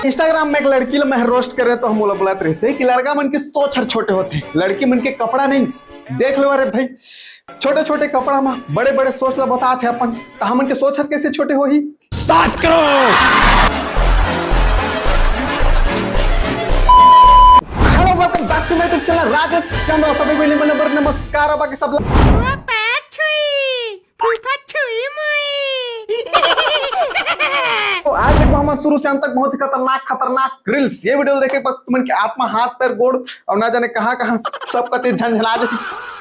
Instagram में एक लड़की मैं रोस्ट करे तो हम बोला रहे कि लड़का मन के सोच हर छोटे होते, लड़की मन के कपड़ा नहीं देख लो। अरे भाई छोटे छोटे कपड़ा में बड़े बड़े सोच ला बता थे अपन, तो हमन के सोच हर कैसे छोटे हो ही। स्टार्ट करो। Hello welcome back to my YouTube channel Rajesh Chandra. सभी को नमस्कार। बाकी सब तो आज देखो हम शुरू से अंत तक बहुत ही खतरनाक रील्स। ये वीडियो देखे तुमन के आत्मा हाथ पैर गोड़ और ना जाने कहां कहां सब कते झंझला जाए।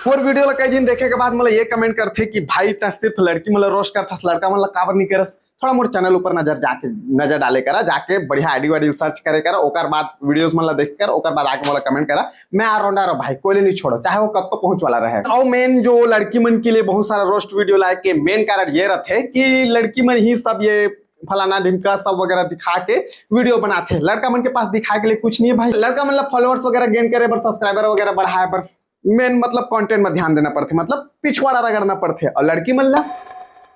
पूरी वीडियो ला कई दिन देखे के बाद मतलब ये कमेंट करते कि भाई त सिर्फ लड़की मतलब रोस्ट करथस, लड़का मतलब काबर नहीं करस। थोड़ा मोर चैनल ऊपर नजर डाले करा, जाके बढ़िया आईडी वाईडी सर्च करे करा, ओकर बाद वीडियोस मतलब देख कर ओकर बाद आके मतलब कमेंट करा। मैं आ रहा भाई, कोई नहीं छोड़ो, चाहे वो कब तो पहुंच वाला रहे। और मेन जो लड़की मन के लिए बहुत सारा रोस्ट वीडियो लाए के मेन कारण ये रहते कि लड़की मन ही सब ये फलाना ढिमका सब वगैरह दिखा के वीडियो बनाते हैं। लड़का मन के पास दिखाने के लिए कुछ नहीं है भाई। लड़का मतलब फॉलोअर्स वगैरह गेन करे पर, सब्सक्राइबर वगैरह बढ़ाए पर मेन मतलब कंटेंट में ध्यान देना पड़ते, मतलब पिछवाड़ा रगड़ना पड़ते। और लड़की मन ला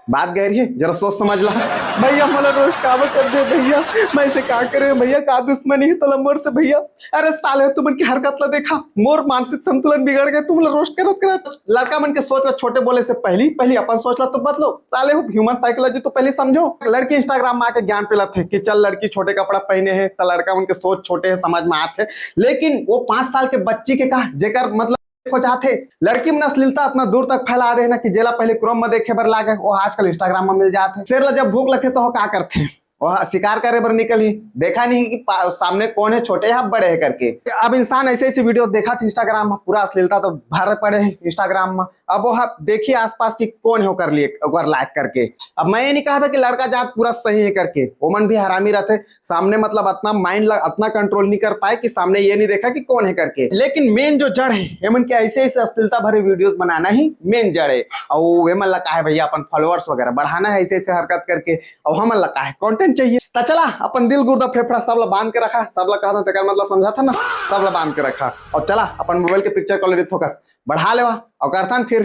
बात गहरी है, जरा सोच समझ ला भैया। मतलब रोज काम कर दे भैया, मैं इसे क्या करे भैया, का दुश्मनी है तो लंबर से भैया। अरे साले तुम की हरकत ला देखा, मोर मानसिक संतुलन बिगड़ गए तुम रोज करत। लड़का मन के सोच ला छोटे बोले से पहली अपन सोच ला तो बदलो। साले ह्यूमन साइकोलॉजी तो पहले समझो। लड़की इंस्टाग्राम में आके ज्ञान पिला थे कि चल लड़की छोटे कपड़ा पहने है तो लड़का मन के सोच छोटे है, समझ में आते। लेकिन वो 5 साल के बच्ची के कहा जेकर मतलब हो जाते लड़की में अश्लीलता इतना दूर तक फैला रहे ना कि जेला पहले क्रोम में देखे बर लागे वो आजकल इंस्टाग्राम में मिल जाते। शेर जब भूख लगे तो क्या करते, वह शिकार करे बर निकली, देखा नहीं कि सामने कौन है, छोटे या बड़े है करके। अब इंसान ऐसे ऐसे वीडियो देखा था इंस्टाग्राम में, पूरा अश्लीलता तो भर पड़े हैं इंस्टाग्राम में। अब वो देखिए आसपास की कौन है होकर लिए लाइक करके। अब मैं ये नहीं कहा था कि लड़का जात पूरा सही है करके, वोमन भी हरामी रहते सामने, मतलब अपना माइंड अपना कंट्रोल नहीं कर पाए कि सामने ये नहीं देखा कि कौन है करके। लेकिन मेन जो जड़ है एमन के ऐसे ऐसे अश्लीलता भरे वीडियोस बनाना ही मेन जड़ है। और एमन लगा है भैया अपन फॉलोअर्स वगैरह बढ़ाना है ऐसे ऐसे हरकत करके, और हमन लगा है कंटेंट चाहिए। तो चला अपन दिल गुर्दा फेफड़ा सब ला बांध के रखा, सब ला कहा था मतलब समझा था ना, सब ला बांध के रखा। और चला अपन मोबाइल के पिक्चर क्वालिटी फोकस बढ़ा लेवा और करथन फिर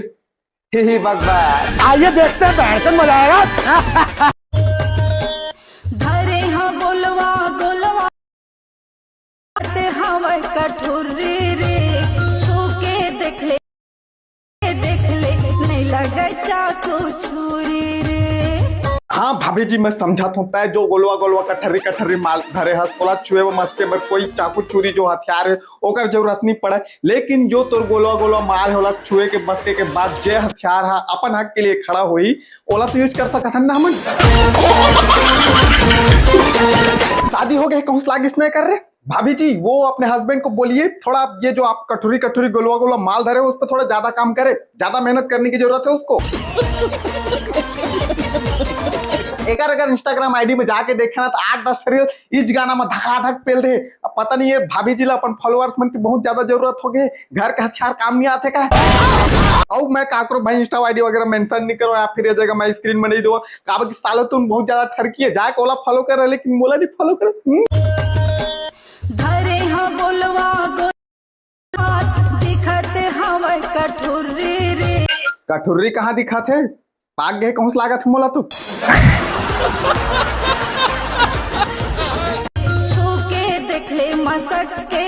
ही बकबक। आइए देखते हैं बैठकर मजा आएगा। धरे हाँ गोलवा गोलवा ते हवा कठोर रे, छू के देख ले नहीं लगे चाकू छुरी रे। हाँ भाभी जी मैं समझाता हूँ, तय जो गोलवा कठरी माल धरे हसपोला छुए वो मस्के में कोई चाकू चूरी जो हथियार है ओकर जरूरत नहीं पड़े। लेकिन जो तोर गोलवा माल होला छुए के मस्के के बाद जे हथियार है अपन हक के लिए खड़ा हुई ओला तो यूज कर सकत ना हमन। शादी हो गई कौन लाग इसमें कर रहे भाभी जी, वो अपने हस्बैंड को बोलिए थोड़ा ये जो आप कठोरी गोलवा माल धरे उस पर थोड़ा ज्यादा काम करे, ज्यादा मेहनत करने की जरूरत है उसको। एक अगर इंस्टाग्राम आईडी में जाके देखे ना तो 8-10 शरीर इस गाना में धक पेल दे। अब पता नहीं है भाभी जी ला अपन फॉलोअर्स मन की बहुत ज्यादा जरूरत हो गए, घर के हथियार काम नहीं आते का। और मैं का करो भाई, इंस्टा आईडी वगैरह मेंशन नहीं करो या फिर ये जगह मैं स्क्रीन में नहीं दूंगा। का कि सालों तुम बहुत ज्यादा ठरकी है, जाके ओला फॉलो कर रहे लेकिन मोला नहीं फॉलो कर। धरे हाँ गोलवा गोलवा दिखते हवा कठोर रे। कठुर्री कहाँ दिखा थे, पाक गए कौन लागत है मोला तो। छू के देख ले मसक के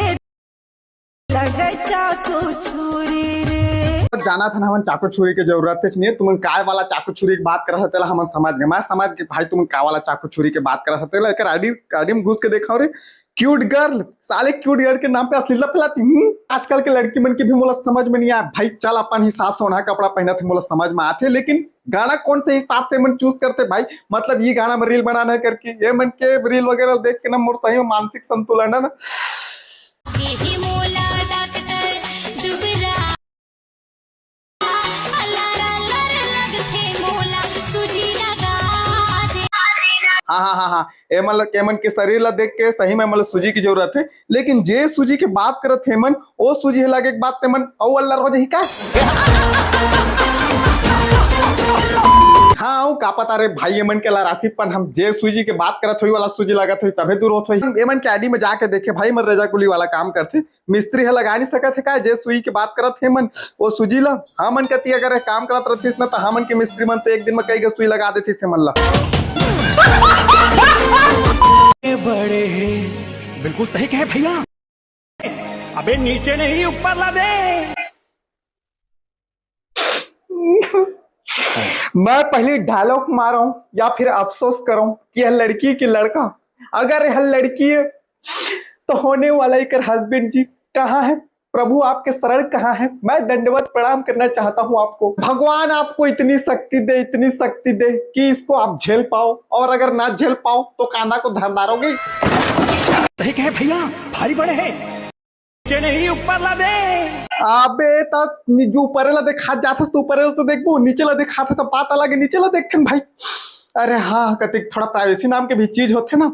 लगे चाकू छुरी रे। जाना था ना हम चाकू छुरी की जरूरत नहीं है, तुम काय वाला चाकू छुरी की बात कर सकते हम समझ गए। मैं समझ के भाई तुम काय वाला चाकू छुरी की बात कर सकते लेकर आईडी में घुस के देखा रे क्यूट गर्ल, साले क्यूट गर्ल के नाम पे अश्लीलता फैलाती। आजकल के लड़की मन की भी मोला समझ में नहीं आया भाई। चल अपन हिसाब से उन्हें कपड़ा पहना थे मोला समझ में आते, लेकिन गाना कौन से हिसाब से मन चूज करते भाई। मतलब ये गाना में रील बनाना है करके ये मन के रील वगैरह देख के ना मोर सही में मानसिक संतुलन है ना। हाँ एमन के शरीर ला देख के सही में मतलब सूजी की जरूरत है। लेकिन जे सूजी की बात करत है मन वो सूजी लगे एक बात मन औ अल्लाह हो जाही का। हाँ का पता रे भाई एमन के ला राशि पन हम जे सूजी के बात करत हुई वाला सूजी लागत हुई तबे दूर होत हुई। एमन के आईडी में जाके देखे भाई मन रेजा कुली वाला काम करते, मिस्त्री है लगा नहीं सकत है का जे सुई की बात करत है मन वो सूजी ला। हाँ मन कहती अगर काम करत रहतीस ना तो हमन के मिस्त्री मन तो एक दिन में कई सुई लगा देती से मन ला। बड़े हैं, बिल्कुल सही कहे भैया। अबे नीचे नहीं ऊपर ला दे। मैं पहले डायलॉग मारूं या फिर अफसोस करूं कि यह लड़की की लड़का, अगर यह लड़की है तो होने वाला एक हस्बैंड जी कहाँ है? प्रभु आपके शरण कहाँ है? मैं दंडवत प्रणाम करना चाहता हूँ आपको। भगवान आपको इतनी शक्ति दे कि इसको आप झेल पाओ, और अगर ना झेल पाओ तो कांदा को धर डालोगे। सही कहे भैया, भारी बड़े हैं, नीचे नहीं ऊपर ला दे। अबे तक जो ऊपर ला देखा जाता तो ऊपर तो देखबो, नीचे ला देखा था तो बात अलग है, नीचे ला देखन भाई। अरे हाँ, कते थोड़ा प्राइवेसी नाम के भी चीज होते ना।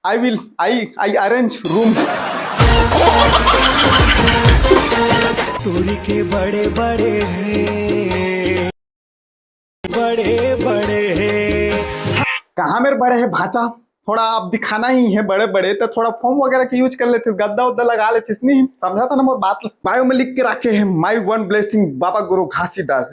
आई अरेंज रूम। तोरी के बड़े बड़े हैं, बड़े बड़े हैं। कहाँ मेरे बड़े है भाचा? थोड़ा आप दिखाना ही है बड़े बड़े, तो थोड़ा फॉर्म वगैरह के यूज कर लेते, गद्दा उद्दा लगा लेते, नहीं समझा था ना मोर बात। बायो में लिख के रखे हैं my one blessing Baba Guru Ghasidas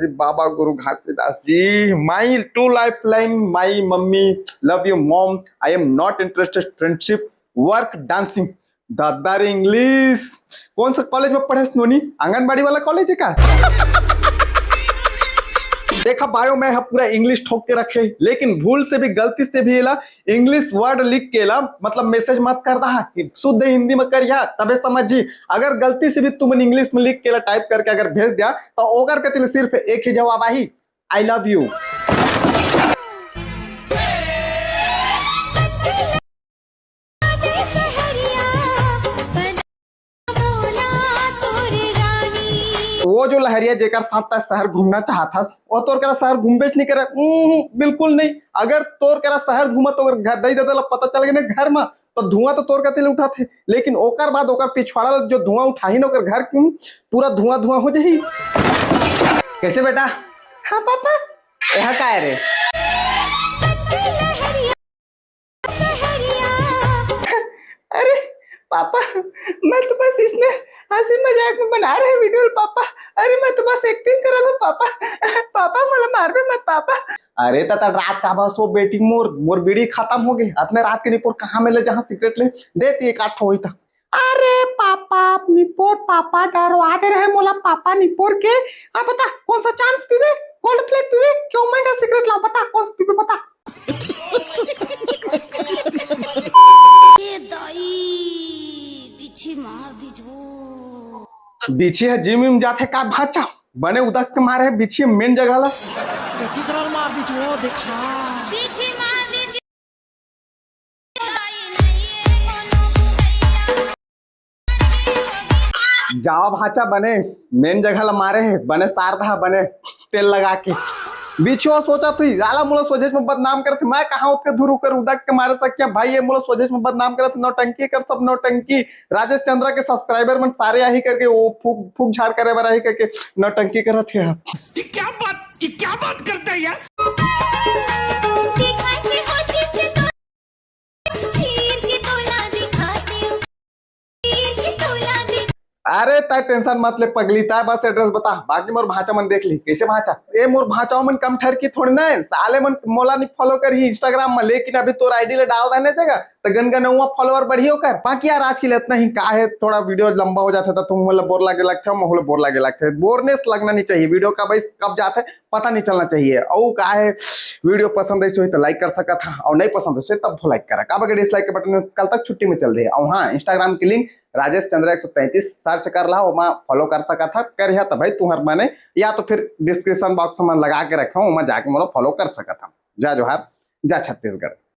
ji, my two lifeline, my mummy love you mom, I am not interested friendship work dancing. Dadar English कौन सा कॉलेज में पढ़े स्नोनी? आंगनबाड़ी वाला कॉलेज है क्या? देखा बायो में है पूरा इंग्लिश ठोक के रखे, लेकिन भूल से भी गलती से भी एला इंग्लिश वर्ड लिख के ला, मतलब मैसेज मत कर रहा, शुद्ध हिंदी में करिया तबे समझी। अगर गलती से भी तुम इंग्लिश में लिख के ला टाइप करके अगर भेज दिया तो ओकर के सिर्फ एक ही जवाब आई, आई लव यू। वो जो लहरिया जेकर साथ शहर घूमना चाहता वो तोर करा शहर घूमबे नहीं करे, बिल्कुल नहीं। अगर तोर करा शहर घूमा तो घर दई देला पता चल गया घर में तो धुआं तो तोर कतिल उठा थे, लेकिन ओकर बाद ओकर पिछवाड़ा जो धुआं उठाही न ओकर घर क्यों पूरा धुआं हो जाही। कैसे बेटा? हाँ पापा। यह का है रे? अरे पापा, मैं तो बस इसने हंसी मजाक में बना रहे वीडियो पापा। अरे मैं तो बस एक्टिंग कर रहा था पापा मला मार भी मत पापा। अरे तता रात का बस वो बेटी मोर बीड़ी खत्म हो गई, अपने रात के निपोर कहाँ मिले जहाँ सिगरेट ले देती एक आठ हुई था। अरे पापा निपोर पापा डरवा दे रहे मोला पापा निपोर के। अब बता कौन सा चांस पीवे, गोल्ड प्लेट पीवे, क्यों महंगा सिगरेट ला, बता कौन सा पीवे बता। मार दीजो। बिछी है जिम विम जाते का भाचा बने उदक के मारे बिछी मेन जगह ला मार दीजो देखा पीछे मार दीजिए। जाओ भाचा बने मेन जगह ला मारे है बने सारधा बने तेल लगा के बिछो सोचा तू जाला मुला सोजेश में बदनाम करत, मैं कहां उठ के धुरु कर उदक के मारे सकिया भाई, ये मुला सोजेश में बदनाम करत, नौटंकी कर सब नौटंकी। राजेश चंद्रा के सब्सक्राइबर मन सारे यही करके वो फूक झाड़ करे बरा ही करके नौटंकी करत है। ये क्या बात करता है यार? अरे ता टेंशन मत ले पगली, ता बस एड्रेस बता, बाकी मोर भाचा मन देख ली कैसे भाचा। ए मोर भाचाओ मन कम ठर की थोड़ी ना है, साले मन मोला नहीं फॉलो कर ही इंस्टाग्राम में, लेकिन अभी तोर आईडी ले डाल देने जगह तो गनगनवा फॉलोअर बढ़ियो कर। बाकी यार आज के लिए इतना ही, का है थोड़ा वीडियो लंबा हो जाता था तुम मोला बोर लागे लगते हो, मोहले बोर लागे लगते है, बोरनेस लगना नहीं चाहिए वीडियो का भाई, कब जाता है पता नहीं चलना चाहिए। और का है वीडियो पसंद है तो लाइक कर सका था, और नहीं पसंद है तब लाइक करा, कब अगर डिसलाइक के बटन कल तक छुट्टी में चल रही है। और हाँ इंस्टाग्राम की लिंक राजेश चंद्रा 133 सर्च कर ला, वहाँ फॉलो कर सका था कर तो भाई तुम्हार बने, या तो फिर डिस्क्रिप्शन बॉक्स में लगा के रखा हूँ वहाँ जाके मोला फॉलो कर सका था। जा जोहार, जा छत्तीसगढ़।